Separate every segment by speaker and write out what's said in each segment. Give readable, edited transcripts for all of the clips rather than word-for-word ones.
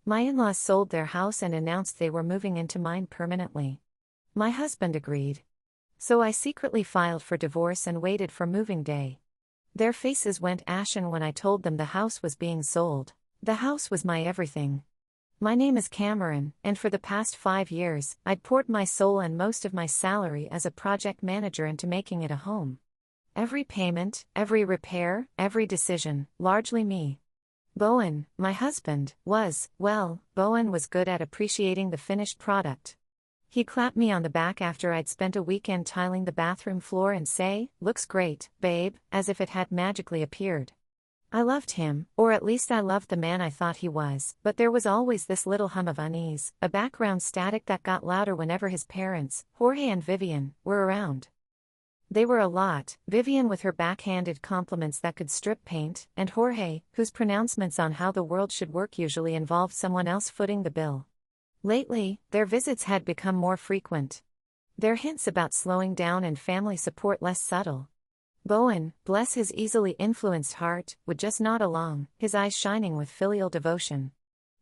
Speaker 1: My in-laws sold their house and announced they were moving into mine permanently. My husband agreed. So I secretly filed for divorce and waited for moving day. Their faces went ashen when I told them the house was being sold. The house was my everything. My name is Cameron, and for the past 5 years, I'd poured my soul and most of my salary as a project manager into making it a home. Every payment, every repair, every decision, largely me. Bowen, my husband, Bowen was good at appreciating the finished product. He clapped me on the back after I'd spent a weekend tiling the bathroom floor and say, "Looks great, babe," as if it had magically appeared. I loved him, or at least I loved the man I thought he was, but there was always this little hum of unease, a background static that got louder whenever his parents, Jorge and Vivian, were around. They were a lot, Vivian with her backhanded compliments that could strip paint, and Jorge, whose pronouncements on how the world should work usually involved someone else footing the bill. Lately, their visits had become more frequent. Their hints about slowing down and family support less subtle. Bowen, bless his easily influenced heart, would just nod along, his eyes shining with filial devotion.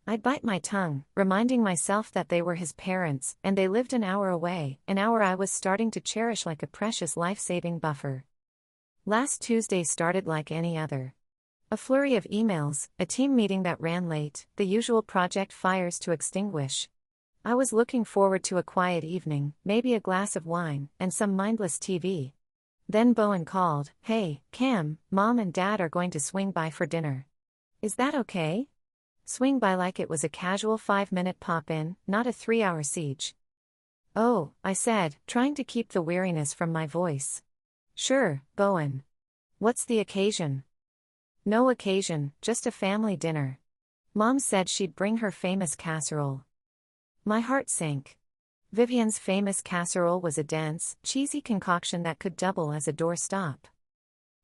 Speaker 1: I'd bite my tongue, reminding myself that they were his parents, and they lived an hour away, an hour I was starting to cherish like a precious life-saving buffer. Last Tuesday started like any other. A flurry of emails, a team meeting that ran late, the usual project fires to extinguish. I was looking forward to a quiet evening, maybe a glass of wine, and some mindless TV. Then Bowen called, "Hey, Cam, Mom and Dad are going to swing by for dinner. Is that okay?" Swing by like it was a casual 5-minute pop-in, not a 3-hour siege. "Oh," I said, trying to keep the weariness from my voice. "Sure, Bowen. What's the occasion?" "No occasion, just a family dinner. Mom said she'd bring her famous casserole." My heart sank. Vivian's famous casserole was a dense, cheesy concoction that could double as a doorstop.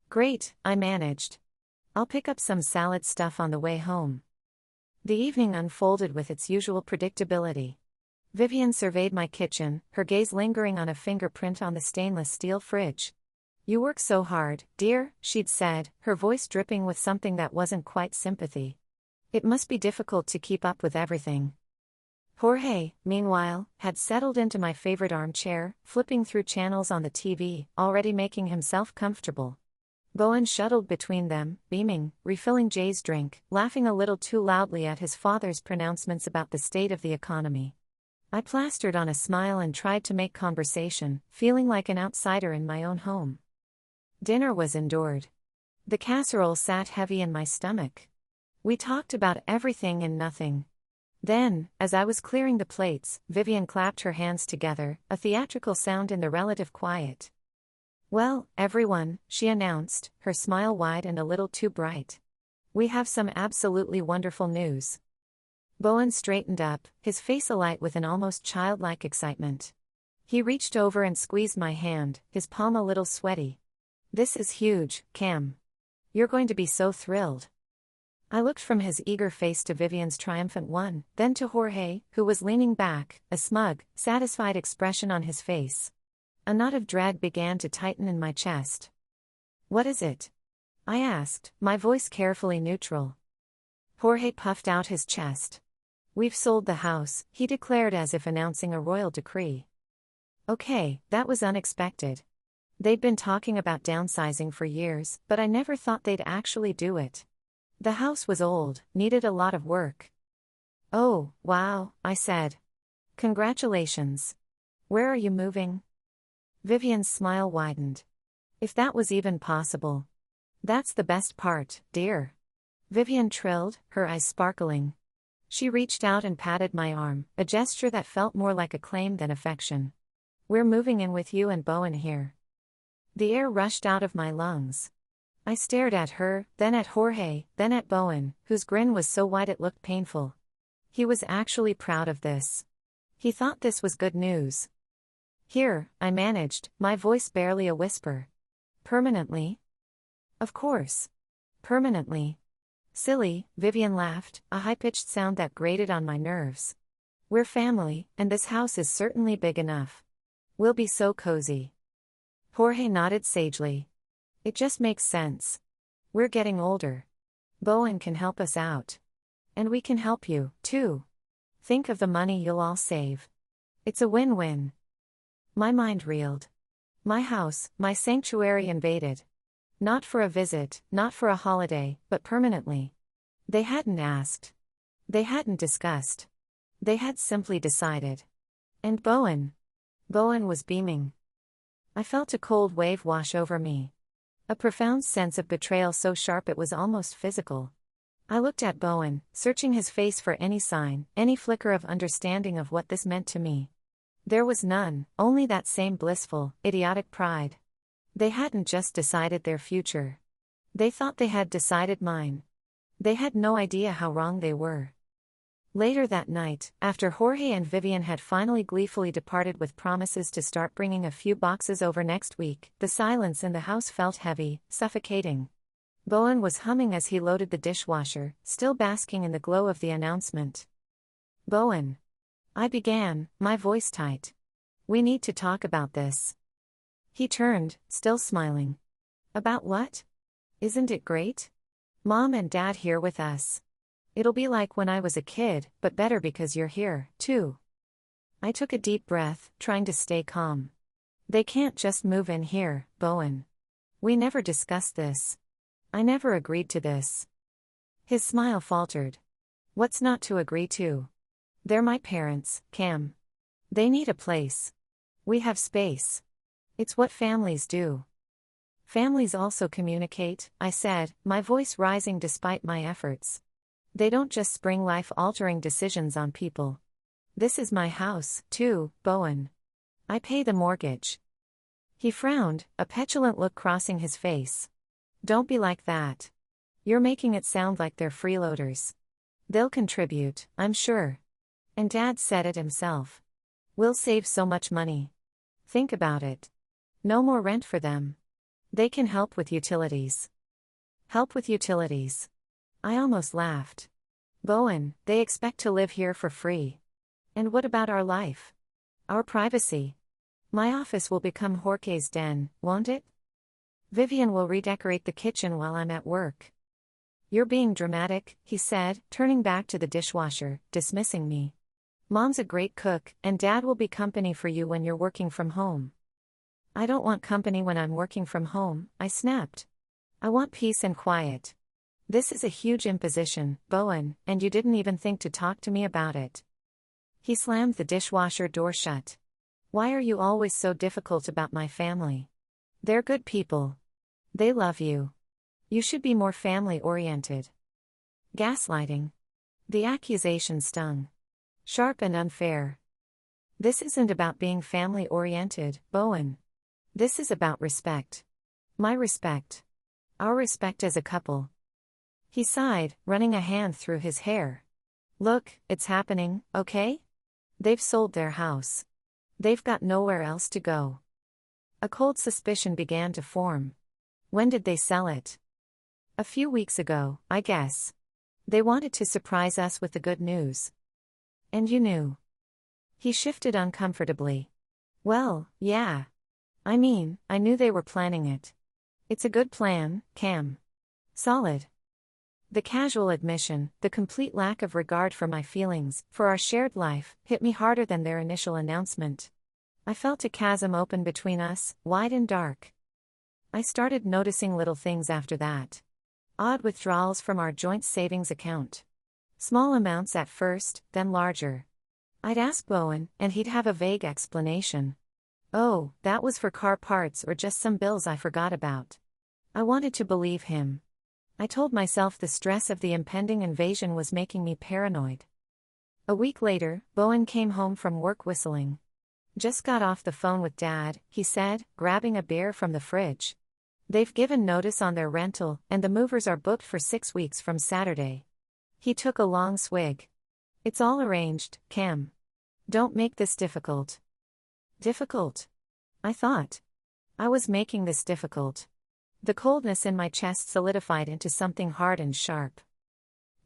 Speaker 1: "Great," I managed. "I'll pick up some salad stuff on the way home." The evening unfolded with its usual predictability. Vivian surveyed my kitchen, her gaze lingering on a fingerprint on the stainless steel fridge. "You work so hard, dear," she'd said, her voice dripping with something that wasn't quite sympathy. "It must be difficult to keep up with everything." Jorge, meanwhile, had settled into my favorite armchair, flipping through channels on the TV, already making himself comfortable. Bowen shuttled between them, beaming, refilling Jay's drink, laughing a little too loudly at his father's pronouncements about the state of the economy. I plastered on a smile and tried to make conversation, feeling like an outsider in my own home. Dinner was endured. The casserole sat heavy in my stomach. We talked about everything and nothing. Then, as I was clearing the plates, Vivian clapped her hands together, a theatrical sound in the relative quiet. "Well, everyone," she announced, her smile wide and a little too bright. "We have some absolutely wonderful news." Bowen straightened up, his face alight with an almost childlike excitement. He reached over and squeezed my hand, his palm a little sweaty. "This is huge, Cam. You're going to be so thrilled." I looked from his eager face to Vivian's triumphant one, then to Jorge, who was leaning back, a smug, satisfied expression on his face. A knot of dread began to tighten in my chest. "What is it?" I asked, my voice carefully neutral. Jorge puffed out his chest. "We've sold the house," he declared as if announcing a royal decree. Okay, that was unexpected. They'd been talking about downsizing for years, but I never thought they'd actually do it. The house was old, needed a lot of work. "Oh, wow," I said. "Congratulations. Where are you moving?" Vivian's smile widened. "If that was even possible." "That's the best part, dear," Vivian trilled, her eyes sparkling. She reached out and patted my arm, a gesture that felt more like a claim than affection. "We're moving in with you and Bowen here." The air rushed out of my lungs. I stared at her, then at Jorge, then at Bowen, whose grin was so wide it looked painful. He was actually proud of this. He thought this was good news. "Here," I managed, my voice barely a whisper. "Permanently?" "Of course. Permanently." "Silly," Vivian laughed, a high-pitched sound that grated on my nerves. "We're family, and this house is certainly big enough. We'll be so cozy." Jorge nodded sagely. "It just makes sense. We're getting older. Bowen can help us out." And we can help you, too. Think of the money you'll all save. It's a win-win. My mind reeled. My house, my sanctuary invaded. Not for a visit, not for a holiday, but permanently. They hadn't asked. They hadn't discussed. They had simply decided. And Bowen was beaming. I felt a cold wave wash over me. A profound sense of betrayal so sharp it was almost physical. I looked at Bowen, searching his face for any sign, any flicker of understanding of what this meant to me. There was none, only that same blissful, idiotic pride. They hadn't just decided their future. They thought they had decided mine. They had no idea how wrong they were. Later that night, after Jorge and Vivian had finally gleefully departed with promises to start bringing a few boxes over next week, the silence in the house felt heavy, suffocating. Bowen was humming as he loaded the dishwasher, still basking in the glow of the announcement. Bowen. I began, my voice tight. We need to talk about this. He turned, still smiling. About what? Isn't it great? Mom and Dad here with us. It'll be like when I was a kid, but better because you're here, too. I took a deep breath, trying to stay calm. They can't just move in here, Bowen. We never discussed this. I never agreed to this. His smile faltered. What's not to agree to? They're my parents, Cam. They need a place. We have space. It's what families do. Families also communicate, I said, my voice rising despite my efforts. They don't just spring life-altering decisions on people. This is my house, too, Bowen. I pay the mortgage. He frowned, a petulant look crossing his face. Don't be like that. You're making it sound like they're freeloaders. They'll contribute, I'm sure. And Dad said it himself. We'll save so much money. Think about it. No more rent for them. They can help with utilities. Help with utilities. I almost laughed. Bowen, they expect to live here for free. And what about our life? Our privacy? My office will become Jorge's den, won't it? Vivian will redecorate the kitchen while I'm at work. You're being dramatic, he said, turning back to the dishwasher, dismissing me. Mom's a great cook, and Dad will be company for you when you're working from home. I don't want company when I'm working from home, I snapped. I want peace and quiet. This is a huge imposition, Bowen, and you didn't even think to talk to me about it. He slammed the dishwasher door shut. Why are you always so difficult about my family? They're good people. They love you. You should be more family-oriented. Gaslighting. The accusation stung. Sharp and unfair. This isn't about being family-oriented, Bowen. This is about respect. My respect. Our respect as a couple. He sighed, running a hand through his hair. Look, it's happening, okay? They've sold their house. They've got nowhere else to go. A cold suspicion began to form. When did they sell it? A few weeks ago, I guess. They wanted to surprise us with the good news. And you knew. He shifted uncomfortably. Well, yeah. I mean, I knew they were planning it. It's a good plan, Cam. Solid. The casual admission, the complete lack of regard for my feelings, for our shared life, hit me harder than their initial announcement. I felt a chasm open between us, wide and dark. I started noticing little things after that. Odd withdrawals from our joint savings account. Small amounts at first, then larger. I'd ask Bowen, and he'd have a vague explanation. Oh, that was for car parts or just some bills I forgot about. I wanted to believe him. I told myself the stress of the impending invasion was making me paranoid. A week later, Bowen came home from work whistling. Just got off the phone with Dad, he said, grabbing a beer from the fridge. They've given notice on their rental, and the movers are booked for 6 weeks from Saturday. He took a long swig. It's all arranged, Cam. Don't make this difficult. Difficult? I thought. I was making this difficult. The coldness in my chest solidified into something hard and sharp.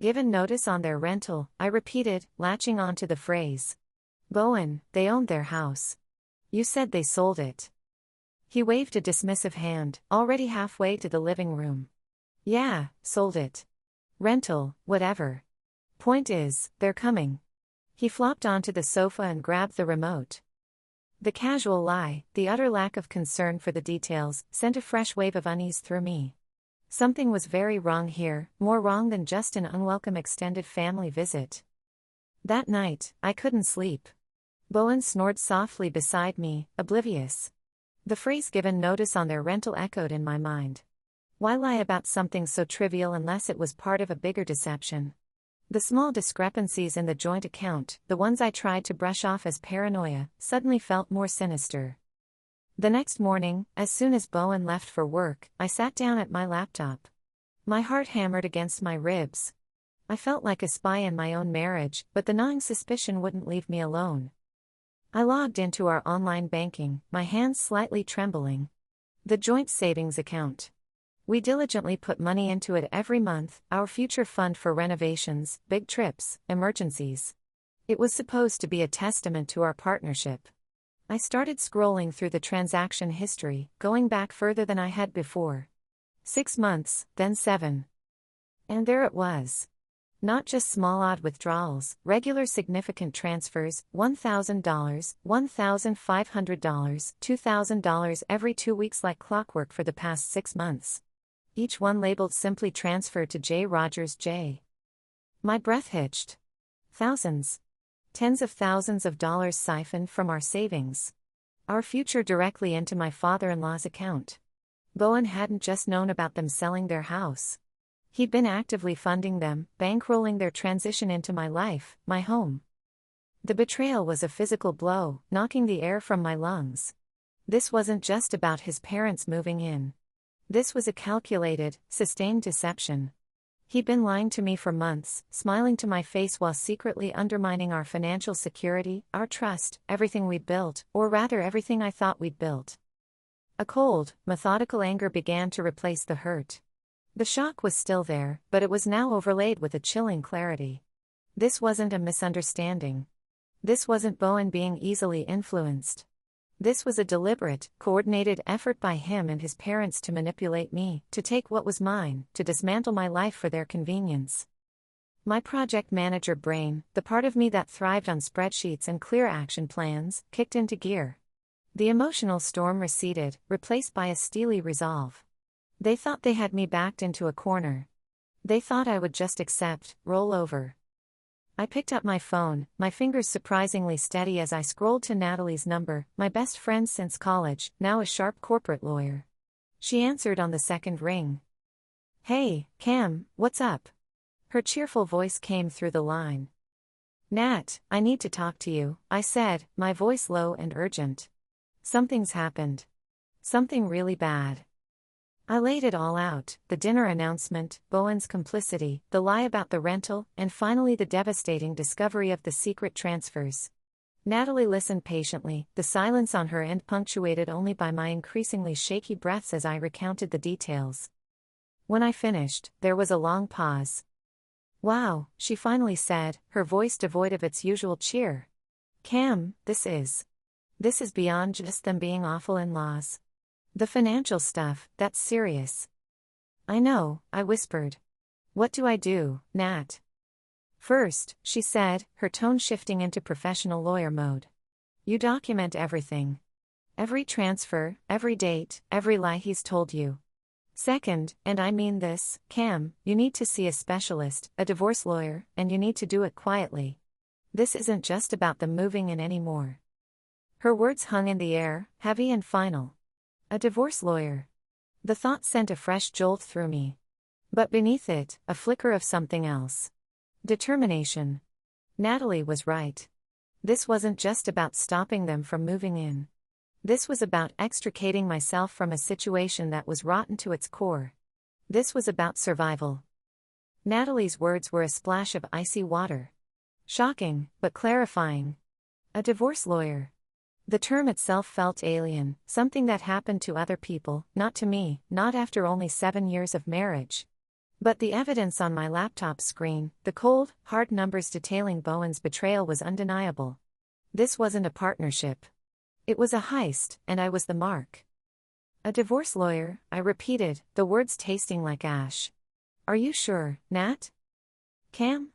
Speaker 1: Given notice on their rental, I repeated, latching onto the phrase. Bowen, they owned their house. You said they sold it. He waved a dismissive hand, already halfway to the living room. Yeah, sold it. Rental, whatever. Point is, they're coming. He flopped onto the sofa and grabbed the remote. The casual lie, the utter lack of concern for the details, sent a fresh wave of unease through me. Something was very wrong here, more wrong than just an unwelcome extended family visit. That night, I couldn't sleep. Bowen snored softly beside me, oblivious. The phrase given notice on their rental echoed in my mind. Why lie about something so trivial unless it was part of a bigger deception? The small discrepancies in the joint account, the ones I tried to brush off as paranoia, suddenly felt more sinister. The next morning, as soon as Bowen left for work, I sat down at my laptop. My heart hammered against my ribs. I felt like a spy in my own marriage, but the gnawing suspicion wouldn't leave me alone. I logged into our online banking, my hands slightly trembling. The joint savings account. We diligently put money into it every month, our future fund for renovations, big trips, emergencies. It was supposed to be a testament to our partnership. I started scrolling through the transaction history, going back further than I had before. 6 months, then 7. And there it was. Not just small odd withdrawals, regular significant transfers, $1,000, $1,500, $2,000 every 2 weeks like clockwork for the past 6 months. Each one labeled simply transfer to J. Rogers J. My breath hitched. Thousands. Tens of thousands of dollars siphoned from our savings. Our future directly into my father-in-law's account. Bowen hadn't just known about them selling their house. He'd been actively funding them, bankrolling their transition into my life, my home. The betrayal was a physical blow, knocking the air from my lungs. This wasn't just about his parents moving in. This was a calculated, sustained deception. He'd been lying to me for months, smiling to my face while secretly undermining our financial security, our trust, everything we'd built, or rather everything I thought we'd built. A cold, methodical anger began to replace the hurt. The shock was still there, but it was now overlaid with a chilling clarity. This wasn't a misunderstanding. This wasn't Bowen being easily influenced. This was a deliberate, coordinated effort by him and his parents to manipulate me, to take what was mine, to dismantle my life for their convenience. My project manager brain, the part of me that thrived on spreadsheets and clear action plans, kicked into gear. The emotional storm receded, replaced by a steely resolve. They thought they had me backed into a corner. They thought I would just accept, roll over. I picked up my phone, my fingers surprisingly steady as I scrolled to Natalie's number, my best friend since college, now a sharp corporate lawyer. She answered on the second ring. "Hey, Cam, what's up?" Her cheerful voice came through the line. "Nat, I need to talk to you," I said, my voice low and urgent. "Something's happened. Something really bad." I laid it all out, the dinner announcement, Bowen's complicity, the lie about the rental, and finally the devastating discovery of the secret transfers. Natalie listened patiently, the silence on her end punctuated only by my increasingly shaky breaths as I recounted the details. When I finished, there was a long pause. "Wow," she finally said, her voice devoid of its usual cheer. "Cam, this is beyond just them being awful in-laws. The financial stuff, that's serious." "I know," I whispered. "What do I do, Nat?" "First," she said, her tone shifting into professional lawyer mode. "You document everything. Every transfer, every date, every lie he's told you. Second, and I mean this, Cam, you need to see a specialist, a divorce lawyer, and you need to do it quietly. This isn't just about them moving in anymore." Her words hung in the air, heavy and final. A divorce lawyer. The thought sent a fresh jolt through me. But beneath it, a flicker of something else. Determination. Natalie was right. This wasn't just about stopping them from moving in. This was about extricating myself from a situation that was rotten to its core. This was about survival. Natalie's words were a splash of icy water. Shocking, but clarifying. A divorce lawyer. The term itself felt alien, something that happened to other people, not to me, not after only 7 years of marriage. But the evidence on my laptop screen, the cold, hard numbers detailing Bowen's betrayal was undeniable. This wasn't a partnership. It was a heist, and I was the mark. "A divorce lawyer," I repeated, the words tasting like ash. "Are you sure, Nat?" "Cam?"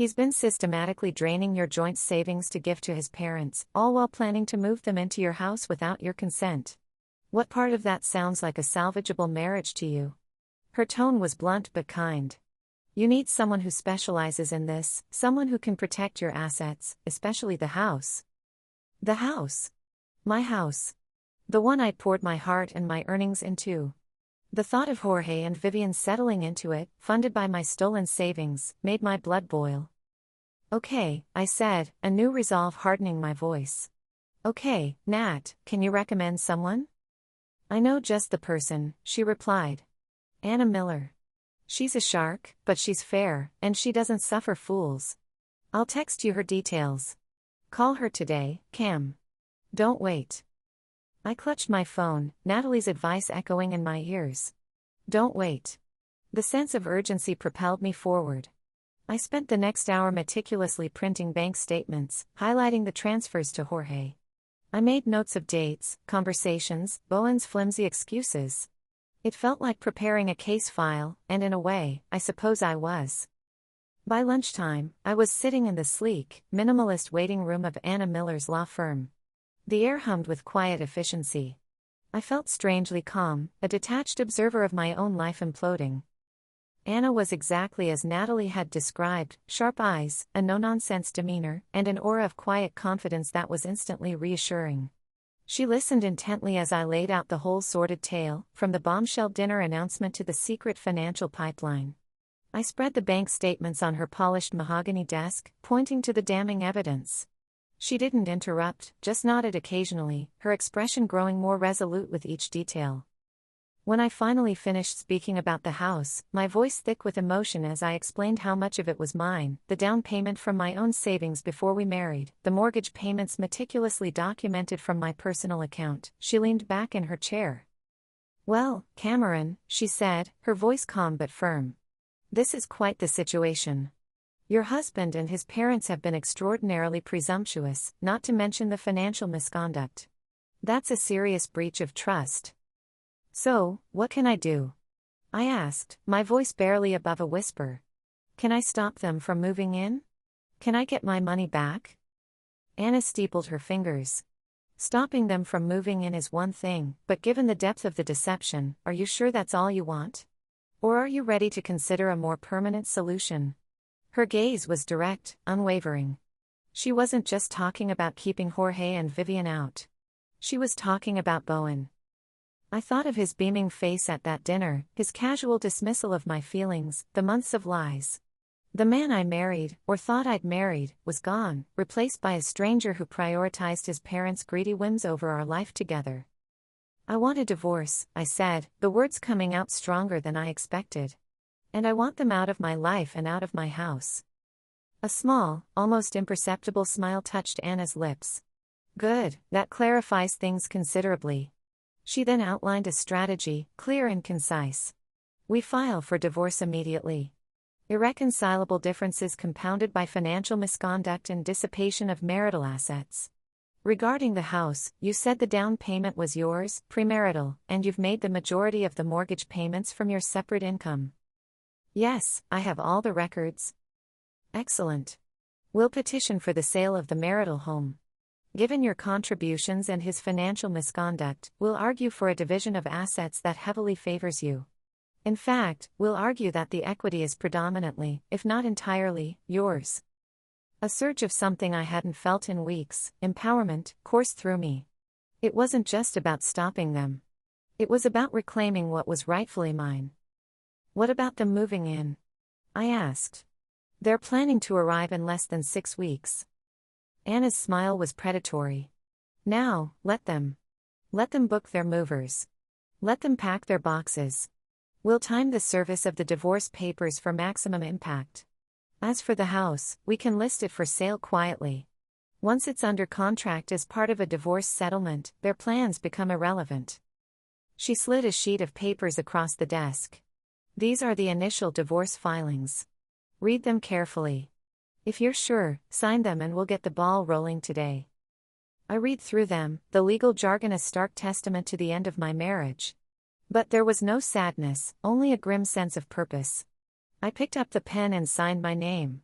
Speaker 1: He's been systematically draining your joint savings to give to his parents, all while planning to move them into your house without your consent. What part of that sounds like a salvageable marriage to you? Her tone was blunt but kind. You need someone who specializes in this, someone who can protect your assets, especially the house. The house. My house. The one I poured my heart and my earnings into. The thought of Jorge and Vivian settling into it, funded by my stolen savings, made my blood boil. Okay, I said, a new resolve hardening my voice. Okay, Nat, can you recommend someone? I know just the person, she replied. Anna Miller. She's a shark, but she's fair, and she doesn't suffer fools. I'll text you her details. Call her today, Cam. Don't wait. I clutched my phone, Natalie's advice echoing in my ears. Don't wait. The sense of urgency propelled me forward. I spent the next hour meticulously printing bank statements, highlighting the transfers to Jorge. I made notes of dates, conversations, Bowen's flimsy excuses. It felt like preparing a case file, and in a way, I suppose I was. By lunchtime, I was sitting in the sleek, minimalist waiting room of Anna Miller's law firm. The air hummed with quiet efficiency. I felt strangely calm, a detached observer of my own life imploding. Anna was exactly as Natalie had described, sharp eyes, a no-nonsense demeanor, and an aura of quiet confidence that was instantly reassuring. She listened intently as I laid out the whole sordid tale, from the bombshell dinner announcement to the secret financial pipeline. I spread the bank statements on her polished mahogany desk, pointing to the damning evidence. She didn't interrupt, just nodded occasionally, her expression growing more resolute with each detail. When I finally finished speaking about the house, my voice thick with emotion as I explained how much of it was mine, the down payment from my own savings before we married, the mortgage payments meticulously documented from my personal account, she leaned back in her chair. Well, Cameron, she said, her voice calm but firm. This is quite the situation. Your husband and his parents have been extraordinarily presumptuous, not to mention the financial misconduct. That's a serious breach of trust. So, what can I do? I asked, my voice barely above a whisper. Can I stop them from moving in? Can I get my money back? Anna steepled her fingers. Stopping them from moving in is one thing, but given the depth of the deception, are you sure that's all you want? Or are you ready to consider a more permanent solution? Her gaze was direct, unwavering. She wasn't just talking about keeping Jorge and Vivian out. She was talking about Bowen. I thought of his beaming face at that dinner, his casual dismissal of my feelings, the months of lies. The man I married, or thought I'd married, was gone, replaced by a stranger who prioritized his parents' greedy whims over our life together. I want a divorce, I said, the words coming out stronger than I expected. And I want them out of my life and out of my house. A small, almost imperceptible smile touched Anna's lips. Good, that clarifies things considerably. She then outlined a strategy, clear and concise. We file for divorce immediately. Irreconcilable differences compounded by financial misconduct and dissipation of marital assets. Regarding the house, you said the down payment was yours, premarital, and you've made the majority of the mortgage payments from your separate income. Yes, I have all the records. Excellent. We'll petition for the sale of the marital home. Given your contributions and his financial misconduct, we'll argue for a division of assets that heavily favors you. In fact, we'll argue that the equity is predominantly, if not entirely, yours. A surge of something I hadn't felt in weeks, empowerment, coursed through me. It wasn't just about stopping them. It was about reclaiming what was rightfully mine. What about them moving in? I asked. They're planning to arrive in less than 6 weeks. Anna's smile was predatory. Now, let them. Let them book their movers. Let them pack their boxes. We'll time the service of the divorce papers for maximum impact. As for the house, we can list it for sale quietly. Once it's under contract as part of a divorce settlement, their plans become irrelevant. She slid a sheet of papers across the desk. These are the initial divorce filings. Read them carefully. If you're sure, sign them and we'll get the ball rolling today. I read through them, the legal jargon a stark testament to the end of my marriage. But there was no sadness, only a grim sense of purpose. I picked up the pen and signed my name.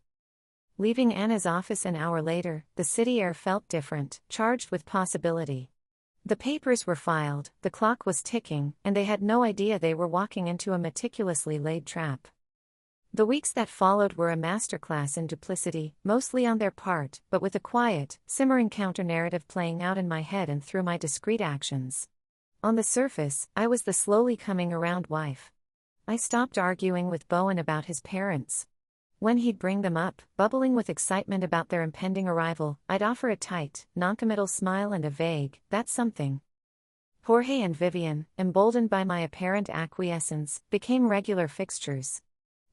Speaker 1: Leaving Anna's office an hour later, the city air felt different, charged with possibility. The papers were filed, the clock was ticking, and they had no idea they were walking into a meticulously laid trap. The weeks that followed were a masterclass in duplicity, mostly on their part, but with a quiet, simmering counter-narrative playing out in my head and through my discrete actions. On the surface, I was the slowly coming around wife. I stopped arguing with Bowen about his parents. When he'd bring them up, bubbling with excitement about their impending arrival, I'd offer a tight, noncommittal smile and a vague, "That's something." Jorge and Vivian, emboldened by my apparent acquiescence, became regular fixtures.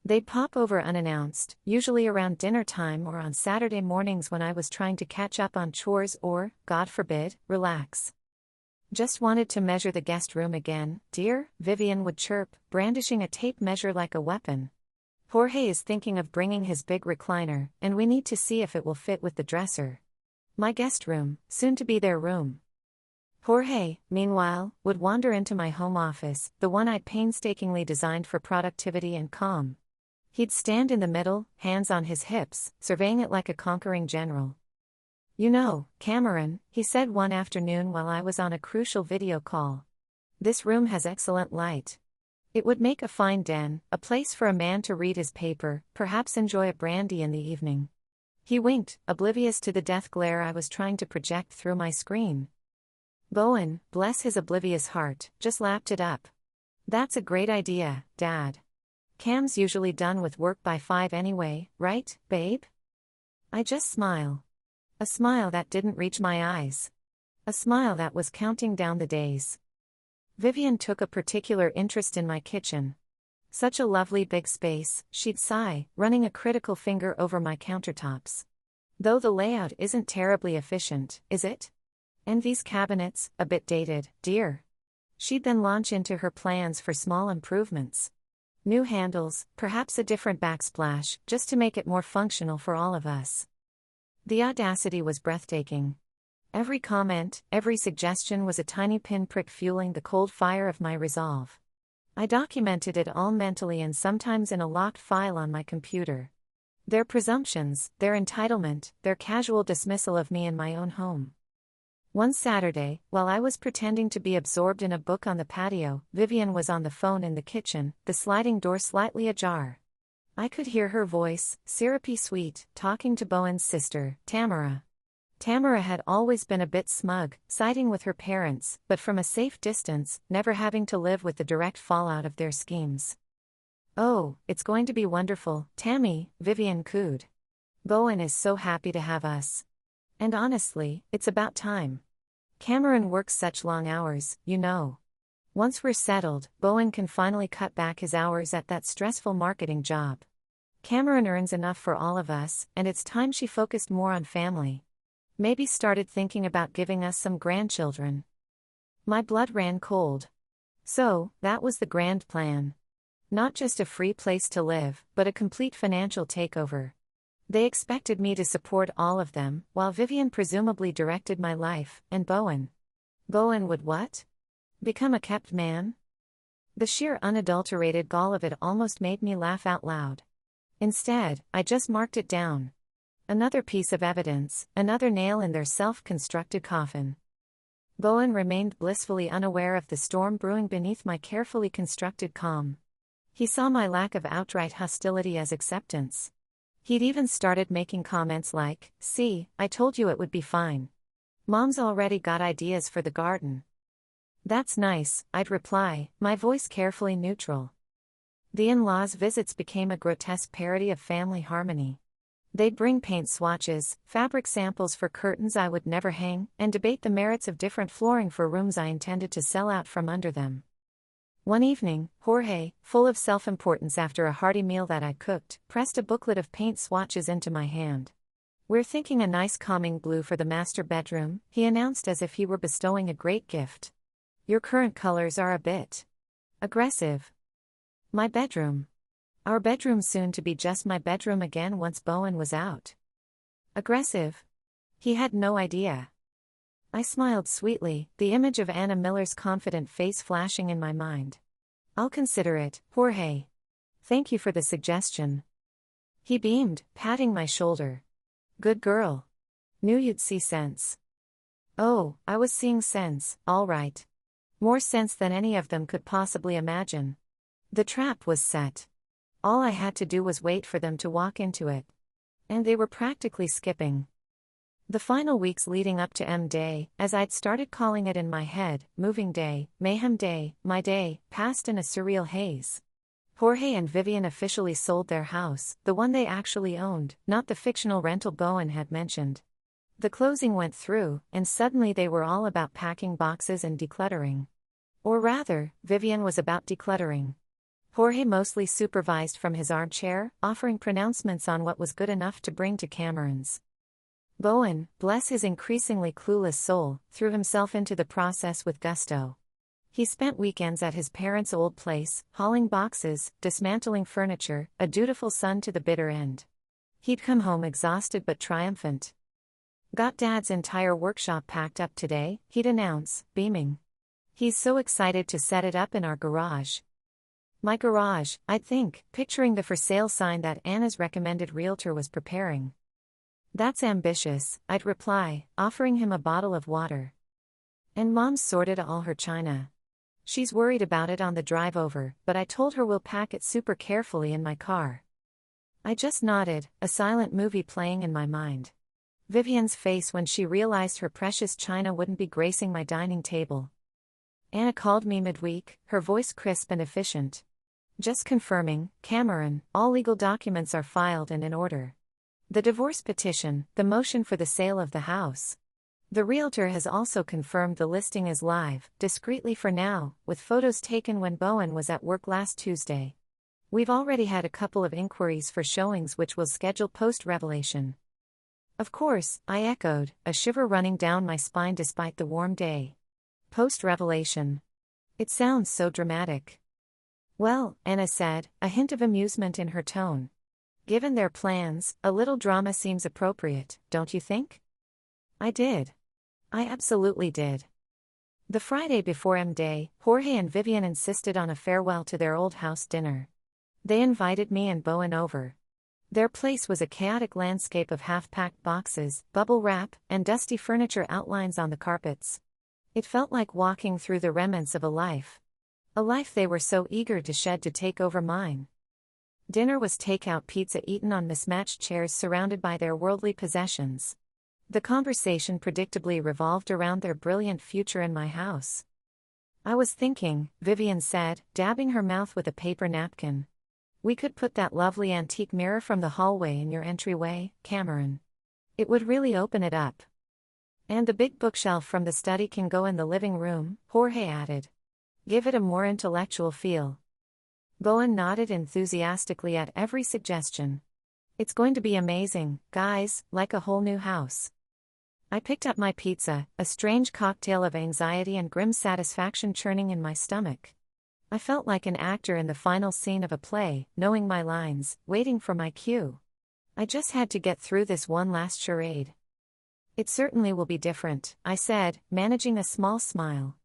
Speaker 1: They'd pop over unannounced, usually around dinner time or on Saturday mornings when I was trying to catch up on chores or, God forbid, relax. "Just wanted to measure the guest room again, dear," Vivian would chirp, brandishing a tape measure like a weapon. "Jorge is thinking of bringing his big recliner, and we need to see if it will fit with the dresser. My guest room, soon to be their room." Jorge, meanwhile, would wander into my home office, the one I'd painstakingly designed for productivity and calm. He'd stand in the middle, hands on his hips, surveying it like a conquering general. "You know, Cameron," he said one afternoon while I was on a crucial video call, "this room has excellent light. It would make a fine den, a place for a man to read his paper, perhaps enjoy a brandy in the evening." He winked, oblivious to the death glare I was trying to project through my screen. Bowen, bless his oblivious heart, just lapped it up. "That's a great idea, Dad. Cam's usually done with work by 5 anyway, right, babe?" I just smile. A smile that didn't reach my eyes. A smile that was counting down the days. Vivian took a particular interest in my kitchen. "Such a lovely big space," she'd sigh, running a critical finger over my countertops. "Though the layout isn't terribly efficient, is it? And these cabinets, a bit dated, dear." She'd then launch into her plans for small improvements. New handles, perhaps a different backsplash, just to make it more functional for all of us. The audacity was breathtaking. Every comment, every suggestion was a tiny pinprick fueling the cold fire of my resolve. I documented it all mentally and sometimes in a locked file on my computer. Their presumptions, their entitlement, their casual dismissal of me in my own home. One Saturday, while I was pretending to be absorbed in a book on the patio, Vivian was on the phone in the kitchen, the sliding door slightly ajar. I could hear her voice, syrupy sweet, talking to Bowen's sister, Tamara. Tamara had always been a bit smug, siding with her parents, but from a safe distance, never having to live with the direct fallout of their schemes. "Oh, it's going to be wonderful, Tammy," Vivian cooed. "Bowen is so happy to have us. And honestly, it's about time. Cameron works such long hours, you know. Once we're settled, Bowen can finally cut back his hours at that stressful marketing job. Cameron earns enough for all of us, and it's time she focused more on family. Maybe started thinking about giving us some grandchildren." My blood ran cold. So, that was the grand plan. Not just a free place to live, but a complete financial takeover. They expected me to support all of them, while Vivian presumably directed my life, and Bowen. Bowen would what? Become a kept man? The sheer unadulterated gall of it almost made me laugh out loud. Instead, I just marked it down. Another piece of evidence, another nail in their self-constructed coffin. Bowen remained blissfully unaware of the storm brewing beneath my carefully constructed calm. He saw my lack of outright hostility as acceptance. He'd even started making comments like, "See, I told you it would be fine. Mom's already got ideas for the garden." "That's nice," I'd reply, my voice carefully neutral. The in-laws' visits became a grotesque parody of family harmony. They'd bring paint swatches, fabric samples for curtains I would never hang, and debate the merits of different flooring for rooms I intended to sell out from under them. One evening, Jorge, full of self-importance after a hearty meal that I cooked, pressed a booklet of paint swatches into my hand. "We're thinking a nice calming blue for the master bedroom," he announced as if he were bestowing a great gift. "Your current colors are a bit aggressive." My bedroom. Our bedroom soon to be just my bedroom again once Bowen was out. Aggressive? He had no idea. I smiled sweetly, the image of Anna Miller's confident face flashing in my mind. "I'll consider it, Jorge. Thank you for the suggestion." He beamed, patting my shoulder. Good girl. Knew you'd see sense. Oh, I was seeing sense, all right. More sense than any of them could possibly imagine. The trap was set. All I had to do was wait for them to walk into it. And they were practically skipping. The final weeks leading up to M-Day, as I'd started calling it in my head, moving day, mayhem day, my day, passed in a surreal haze. Jorge and Vivian officially sold their house, the one they actually owned, not the fictional rental Bowen had mentioned. The closing went through, and suddenly they were all about packing boxes and decluttering. Or rather, Vivian was about decluttering. Jorge mostly supervised from his armchair, offering pronouncements on what was good enough to bring to Cameron's. Bowen, bless his increasingly clueless soul, threw himself into the process with gusto. He spent weekends at his parents' old place, hauling boxes, dismantling furniture, a dutiful son to the bitter end. He'd come home exhausted but triumphant. Got Dad's entire workshop packed up today, he'd announce, beaming. He's so excited to set it up in our garage. My garage, I'd think, picturing the for sale sign that Anna's recommended realtor was preparing. That's ambitious, I'd reply, offering him a bottle of water. And Mom's sorted all her china. She's worried about it on the drive over, but I told her we'll pack it super carefully in my car. I just nodded, a silent movie playing in my mind. Vivian's face when she realized her precious china wouldn't be gracing my dining table. Anna called me midweek, her voice crisp and efficient. Just confirming, Cameron, all legal documents are filed and in order. The divorce petition, the motion for the sale of the house. The realtor has also confirmed the listing is live, discreetly for now, with photos taken when Bowen was at work last Tuesday. We've already had a couple of inquiries for showings which we'll schedule post-revelation. Of course, I echoed, a shiver running down my spine despite the warm day. Post-revelation. It sounds so dramatic. Well, Anna said, a hint of amusement in her tone. Given their plans, a little drama seems appropriate, don't you think? I did. I absolutely did. The Friday before M-Day, Jorge and Vivian insisted on a farewell to their old house dinner. They invited me and Bowen over. Their place was a chaotic landscape of half-packed boxes, bubble wrap, and dusty furniture outlines on the carpets. It felt like walking through the remnants of a life they were so eager to shed to take over mine. Dinner was takeout pizza eaten on mismatched chairs surrounded by their worldly possessions. The conversation predictably revolved around their brilliant future in my house. I was thinking, Vivian said, dabbing her mouth with a paper napkin. We could put that lovely antique mirror from the hallway in your entryway, Cameron. It would really open it up. And the big bookshelf from the study can go in the living room, Jorge added. Give it a more intellectual feel. Bowen nodded enthusiastically at every suggestion. It's going to be amazing, guys, like a whole new house. I picked up my pizza, a strange cocktail of anxiety and grim satisfaction churning in my stomach. I felt like an actor in the final scene of a play, knowing my lines, waiting for my cue. I just had to get through this one last charade. It certainly will be different, I said, managing a small smile.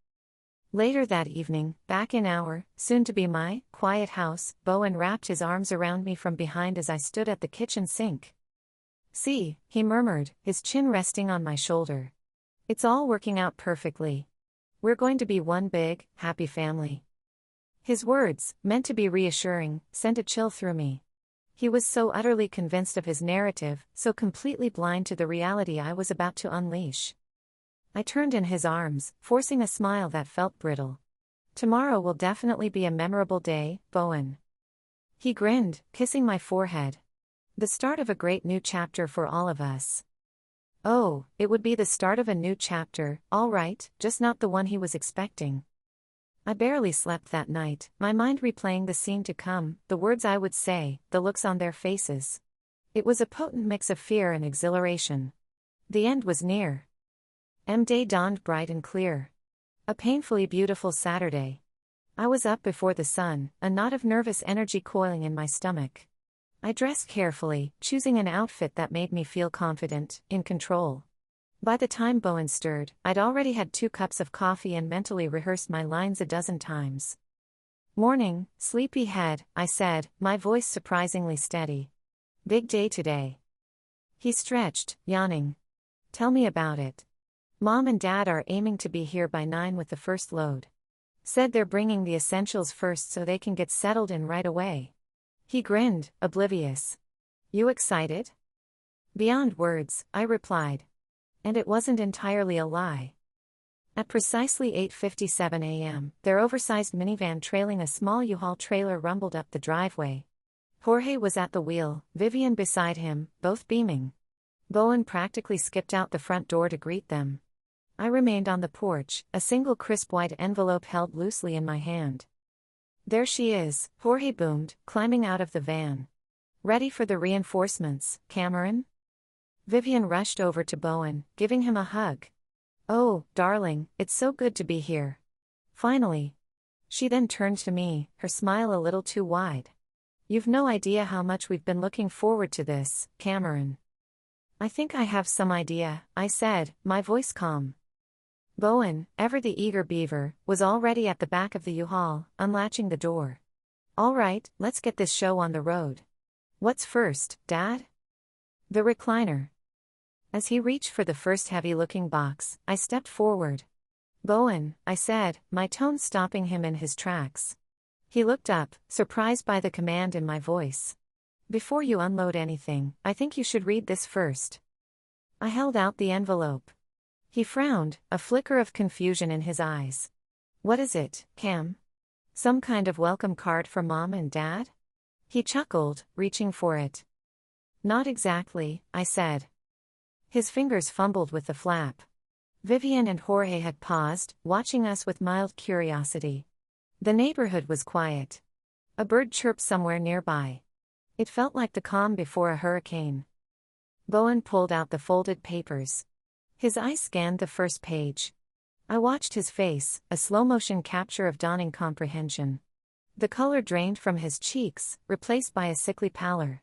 Speaker 1: Later that evening, back in our, soon-to-be my, quiet house, Bowen wrapped his arms around me from behind as I stood at the kitchen sink. See, he murmured, his chin resting on my shoulder. It's all working out perfectly. We're going to be one big, happy family. His words, meant to be reassuring, sent a chill through me. He was so utterly convinced of his narrative, so completely blind to the reality I was about to unleash. I turned in his arms, forcing a smile that felt brittle. Tomorrow will definitely be a memorable day, Bowen. He grinned, kissing my forehead. The start of a great new chapter for all of us. Oh, it would be the start of a new chapter, all right, just not the one he was expecting. I barely slept that night, my mind replaying the scene to come, the words I would say, the looks on their faces. It was a potent mix of fear and exhilaration. The end was near. M-Day dawned bright and clear. A painfully beautiful Saturday. I was up before the sun, a knot of nervous energy coiling in my stomach. I dressed carefully, choosing an outfit that made me feel confident, in control. By the time Bowen stirred, I'd already had 2 cups of coffee and mentally rehearsed my lines a dozen times. Morning, sleepyhead, I said, my voice surprisingly steady. Big day today. He stretched, yawning. Tell me about it. Mom and Dad are aiming to be here by 9 with the first load. Said they're bringing the essentials first so they can get settled in right away. He grinned, oblivious. You excited? Beyond words, I replied. And it wasn't entirely a lie. At precisely 8:57 a.m., their oversized minivan trailing a small U-Haul trailer rumbled up the driveway. Jorge was at the wheel, Vivian beside him, both beaming. Bowen practically skipped out the front door to greet them. I remained on the porch, a single crisp white envelope held loosely in my hand. There she is, Jorge boomed, climbing out of the van. Ready for the reinforcements, Cameron? Vivian rushed over to Bowen, giving him a hug. Oh, darling, it's so good to be here. Finally. She then turned to me, her smile a little too wide. You've no idea how much we've been looking forward to this, Cameron. I think I have some idea, I said, my voice calm. Bowen, ever the eager beaver, was already at the back of the U-Haul, unlatching the door. All right, let's get this show on the road. What's first, Dad? The recliner. As he reached for the first heavy-looking box, I stepped forward. Bowen, I said, my tone stopping him in his tracks. He looked up, surprised by the command in my voice. Before you unload anything, I think you should read this first. I held out the envelope. He frowned, a flicker of confusion in his eyes. What is it, Cam? Some kind of welcome card for Mom and Dad? He chuckled, reaching for it. Not exactly, I said. His fingers fumbled with the flap. Vivian and Jorge had paused, watching us with mild curiosity. The neighborhood was quiet. A bird chirped somewhere nearby. It felt like the calm before a hurricane. Bowen pulled out the folded papers. His eyes scanned the first page. I watched his face, a slow-motion capture of dawning comprehension. The color drained from his cheeks, replaced by a sickly pallor.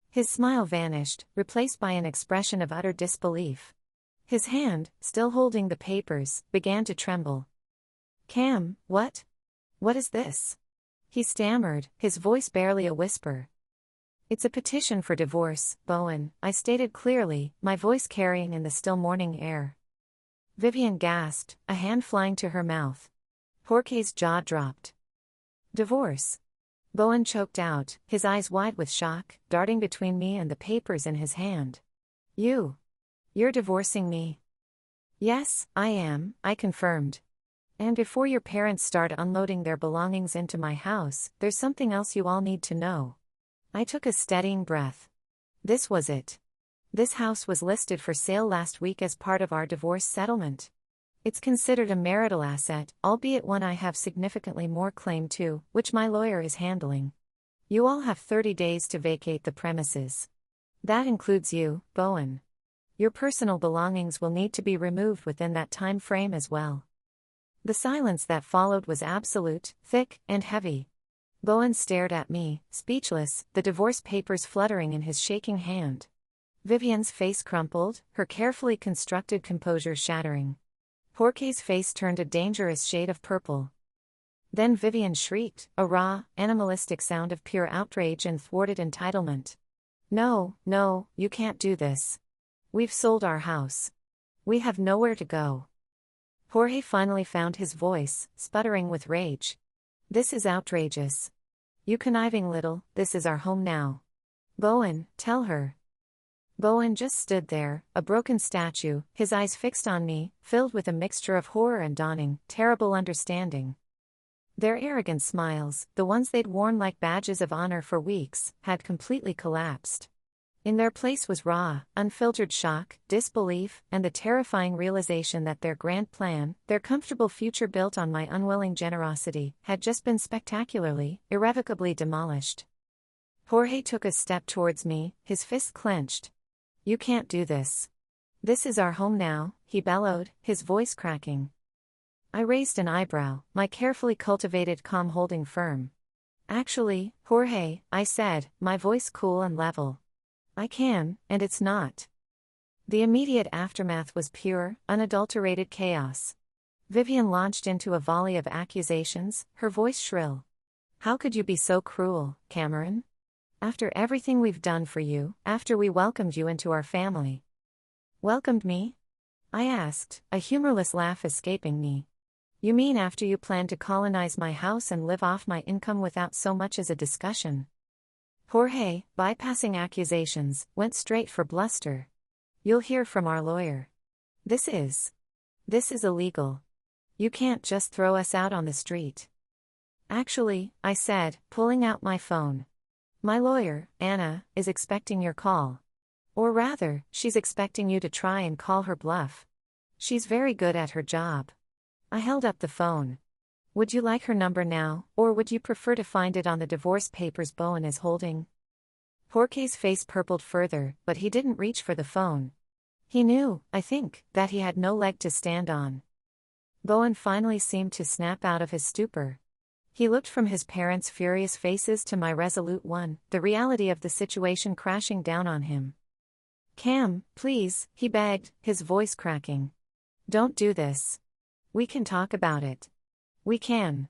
Speaker 1: His smile vanished, replaced by an expression of utter disbelief. His hand, still holding the papers, began to tremble. Cam, what? What is this? He stammered, his voice barely a whisper. It's a petition for divorce, Bowen, I stated clearly, my voice carrying in the still morning air. Vivian gasped, a hand flying to her mouth. Jorge's jaw dropped. Divorce? Bowen choked out, his eyes wide with shock, darting between me and the papers in his hand. You're divorcing me? Yes, I am, I confirmed. And before your parents start unloading their belongings into my house, there's something else you all need to know. I took a steadying breath. This was it. This house was listed for sale last week as part of our divorce settlement. It's considered a marital asset, albeit one I have significantly more claim to, which my lawyer is handling. You all have 30 days to vacate the premises. That includes you, Bowen. Your personal belongings will need to be removed within that time frame as well. The silence that followed was absolute, thick, and heavy. Bowen stared at me, speechless, the divorce papers fluttering in his shaking hand. Vivian's face crumpled, her carefully constructed composure shattering. Jorge's face turned a dangerous shade of purple. Then Vivian shrieked, a raw, animalistic sound of pure outrage and thwarted entitlement. No, you can't do this. We've sold our house. We have nowhere to go. Jorge finally found his voice, sputtering with rage. This is outrageous. You conniving little, this is our home now. Bowen, tell her. Bowen just stood there, a broken statue, his eyes fixed on me, filled with a mixture of horror and dawning, terrible understanding. Their arrogant smiles, the ones they'd worn like badges of honor for weeks, had completely collapsed. In their place was raw, unfiltered shock, disbelief, and the terrifying realization that their grand plan, their comfortable future built on my unwilling generosity, had just been spectacularly, irrevocably demolished. Jorge took a step towards me, his fist clenched. You can't do this. This is our home now, he bellowed, his voice cracking. I raised an eyebrow, my carefully cultivated calm holding firm. Actually, Jorge, I said, my voice cool and level. I can, and it's not. The immediate aftermath was pure, unadulterated chaos. Vivian launched into a volley of accusations, her voice shrill. How could you be so cruel, Cameron? After everything we've done for you, after we welcomed you into our family. Welcomed me? I asked, a humorless laugh escaping me. You mean after you planned to colonize my house and live off my income without so much as a discussion? Jorge, bypassing accusations, went straight for bluster. You'll hear from our lawyer. This is illegal. You can't just throw us out on the street. Actually, I said, pulling out my phone. My lawyer, Anna, is expecting your call. Or rather, she's expecting you to try and call her bluff. She's very good at her job. I held up the phone. Would you like her number now, or would you prefer to find it on the divorce papers Bowen is holding? Jorge's face purpled further, but he didn't reach for the phone. He knew, I think, that he had no leg to stand on. Bowen finally seemed to snap out of his stupor. He looked from his parents' furious faces to my resolute one, the reality of the situation crashing down on him. Cam, please, he begged, his voice cracking. Don't do this. We can talk about it. We can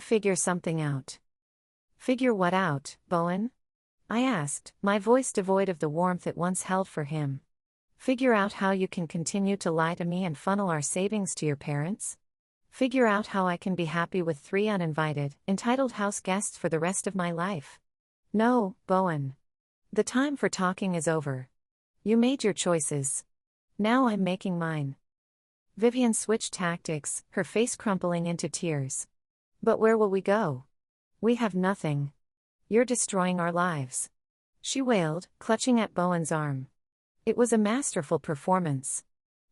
Speaker 1: figure something out. Figure what out, Bowen? I asked, my voice devoid of the warmth it once held for him. Figure out how you can continue to lie to me and funnel our savings to your parents? Figure out how I can be happy with 3 uninvited, entitled house guests for the rest of my life. No, Bowen. The time for talking is over. You made your choices. Now I'm making mine. Vivian switched tactics, her face crumpling into tears. But where will we go? We have nothing. You're destroying our lives. She wailed, clutching at Bowen's arm. It was a masterful performance.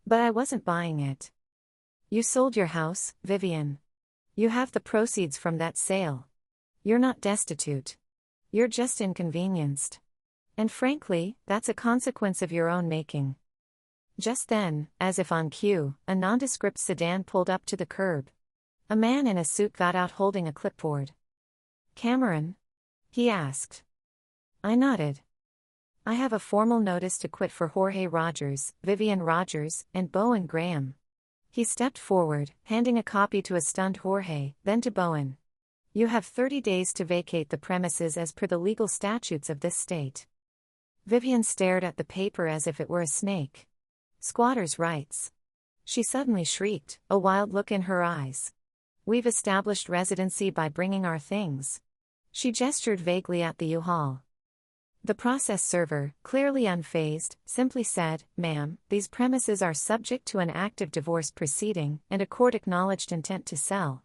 Speaker 1: But I wasn't buying it. You sold your house, Vivian. You have the proceeds from that sale. You're not destitute. You're just inconvenienced. And frankly, that's a consequence of your own making. Just then, as if on cue, a nondescript sedan pulled up to the curb. A man in a suit got out holding a clipboard. Cameron? He asked. I nodded. I have a formal notice to quit for Jorge Rogers, Vivian Rogers, and Bowen Graham. He stepped forward, handing a copy to a stunned Jorge, then to Bowen. You have 30 days to vacate the premises as per the legal statutes of this state. Vivian stared at the paper as if it were a snake. Squatters' rights. She suddenly shrieked, a wild look in her eyes. We've established residency by bringing our things. She gestured vaguely at the U-Haul. The process server, clearly unfazed, simply said, Ma'am, these premises are subject to an active divorce proceeding and a court-acknowledged intent to sell.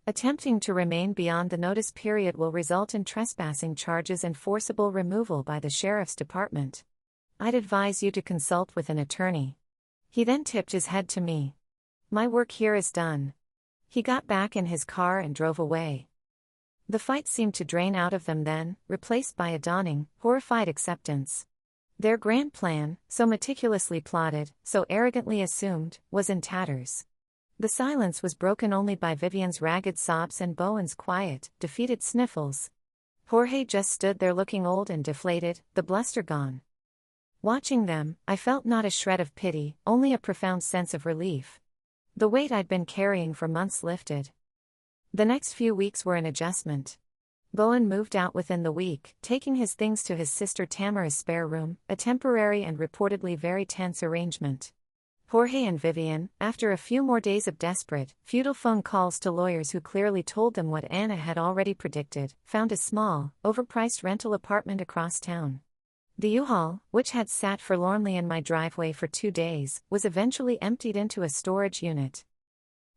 Speaker 1: Attempting to remain beyond the notice period will result in trespassing charges and forcible removal by the Sheriff's Department. I'd advise you to consult with an attorney. He then tipped his head to me. My work here is done. He got back in his car and drove away. The fight seemed to drain out of them then, replaced by a dawning, horrified acceptance. Their grand plan, so meticulously plotted, so arrogantly assumed, was in tatters. The silence was broken only by Vivian's ragged sobs and Bowen's quiet, defeated sniffles. Jorge just stood there looking old and deflated, the bluster gone. Watching them, I felt not a shred of pity, only a profound sense of relief. The weight I'd been carrying for months lifted. The next few weeks were an adjustment. Bowen moved out within the week, taking his things to his sister Tamara's spare room, a temporary and reportedly very tense arrangement. Jorge and Vivian, after a few more days of desperate, futile phone calls to lawyers who clearly told them what Anna had already predicted, found a small, overpriced rental apartment across town. The U-Haul, which had sat forlornly in my driveway for 2 days, was eventually emptied into a storage unit.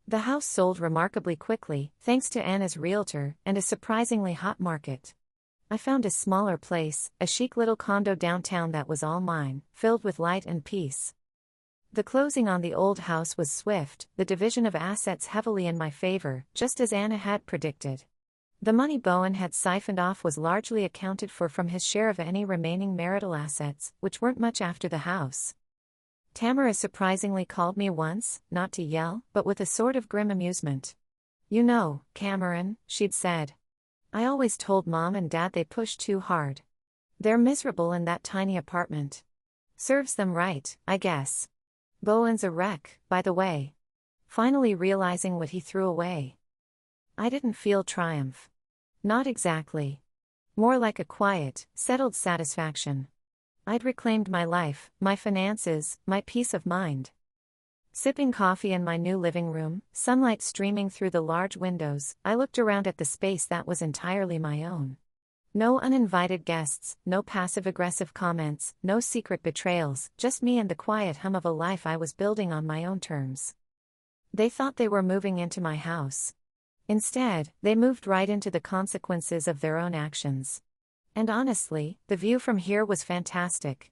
Speaker 1: The house sold remarkably quickly, thanks to Anna's realtor, and a surprisingly hot market. I found a smaller place, a chic little condo downtown that was all mine, filled with light and peace. The closing on the old house was swift, the division of assets heavily in my favor, just as Anna had predicted. The money Bowen had siphoned off was largely accounted for from his share of any remaining marital assets, which weren't much after the house. Tamara surprisingly called me once, not to yell, but with a sort of grim amusement. You know, Cameron, she'd said. I always told Mom and Dad they push too hard. They're miserable in that tiny apartment. Serves them right, I guess. Bowen's a wreck, by the way. Finally realizing what he threw away. I didn't feel triumph. Not exactly. More like a quiet, settled satisfaction. I'd reclaimed my life, my finances, my peace of mind. Sipping coffee in my new living room, sunlight streaming through the large windows, I looked around at the space that was entirely my own. No uninvited guests, no passive-aggressive comments, no secret betrayals, just me and the quiet hum of a life I was building on my own terms. They thought they were moving into my house. Instead, they moved right into the consequences of their own actions. And honestly, the view from here was fantastic.